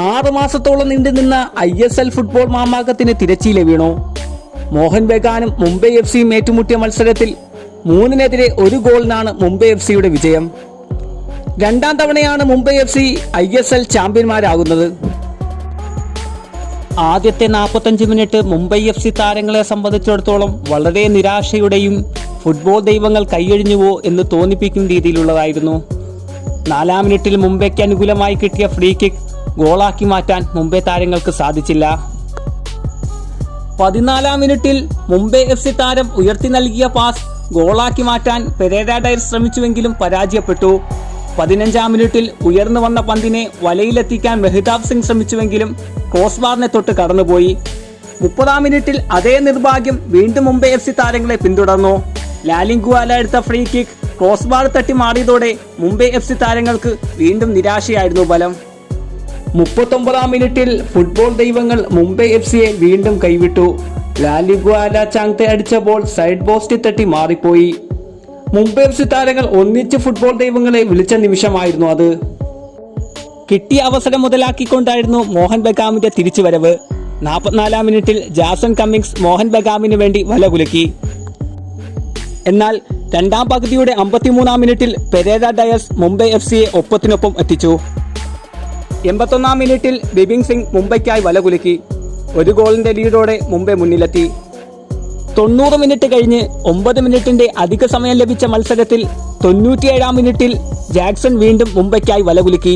6 മാസത്തോളം നീണ്ടുനിന്ന ISL football മാമാങ്കത്തിന് തിരശ്ശീല വീണു. മോഹൻ ബഗാനും മുംബൈ FC ഏറ്റുമുട്ടിയ മത്സരത്തിൽ 3-നെതിരെ 1 ഗോളിനാണ് മുംബൈ FCയുടെ വിജയം. രണ്ടാം തവണയാണ് മുംബൈ FC ISL ചാമ്പ്യന്മാരാകുന്നത്. ആദ്യത്തെ 45 മിനിറ്റ് മുംബൈ FC താരങ്ങളെ സംബന്ധിച്ചിടത്തോളം വളരെ നിരാശയുടെയും ഫുട്ബോൾ ദൈവങ്ങൾ കൈയൊഴിഞ്ഞുവോ എന്ന് തോന്നിപ്പിക്കുന്ന രീതിയിലുള്ളതായിരുന്നു. 4-ാം മിനിറ്റിൽ മുംബൈക്ക് അനുകൂലമായി കിട്ടിയ ഫ്രീ കിക്ക് ഗോളാക്കി മാറ്റാൻ മുംബൈ താരങ്ങൾക്ക് സാധിച്ചില്ല. 14-ാം മിനിറ്റിൽ മുംബൈ FC താരം ഉയർത്തി നൽകിയ പാസ് ഗോളാക്കി മാറ്റാൻ പെരേര ഡയസ് ശ്രമിച്ചുവെങ്കിലും പരാജയപ്പെട്ടു. 15-ാം മിനിറ്റിൽ ഉയർന്നു വന്ന പന്തിനെ വലയിലെത്തിക്കാൻ മെഹ്താബ് സിംഗ് ശ്രമിച്ചുവെങ്കിലും ക്രോസ് ബാറിനെ തൊട്ട് കടന്നുപോയി. 30-ാം മിനിറ്റിൽ അതേ നിർഭാഗ്യം വീണ്ടും മുംബൈ FC താരങ്ങളെ പിന്തുടർന്നു. ലാലിംഗുവാല എടുത്ത ഫ്രീ കിക്ക് ക്രോസ് ബാർ തട്ടി മാറിയതോടെ മുംബൈ FC താരങ്ങൾക്ക് വീണ്ടും നിരാശയായിരുന്നു ഫലം. 39-ാം മിനിറ്റിൽ ഫുട്ബോൾ ദൈവങ്ങൾ മുംബൈ FCയെ വീണ്ടും കൈവിട്ടു. ലാലിംഗുവാല ചാങ്തെ അടിച്ച ബോൾ സൈഡ് പോസ്റ്റിൽ തട്ടി മാറിപ്പോയി. മുംബൈ FC താരങ്ങൾ ഒന്നിച്ച് ഫുട്ബോൾ ദൈവങ്ങളെ വിളിച്ച നിമിഷമായിരുന്നു അത്. കിട്ടിയ അവസരം മുതലാക്കിക്കൊണ്ടായിരുന്നു മോഹൻ ബഗാമിന്റെ തിരിച്ചുവരവ്. 44-ാം മിനിറ്റിൽ ജാസൺ കമ്മിങ്സ് മോഹൻ ബഗാമിന് വേണ്ടി വല കുലുക്കി. എന്നാൽ രണ്ടാം പകുതിയുടെ 53-ാം മിനിറ്റിൽ പെരേര ഡയസ് മുംബൈ FCയെ ഒപ്പത്തിനൊപ്പം എത്തിച്ചു. 81-ാം മിനിറ്റിൽ ബിബിൻ സിംഗ് മുംബൈക്കായി വല കുലുക്കി. 1 ഗോളിന്റെ ലീഡോടെ മുംബൈ മുന്നിലെത്തി. 90 മിനിറ്റ് കഴിഞ്ഞ് 9 മിനിറ്റിന്റെ അധിക സമയം ലഭിച്ച മത്സരത്തിൽ 97-ാം മിനിറ്റിൽ ജാക്സൺ വീണ്ടും മുംബൈക്കായി വല കുലുക്കി.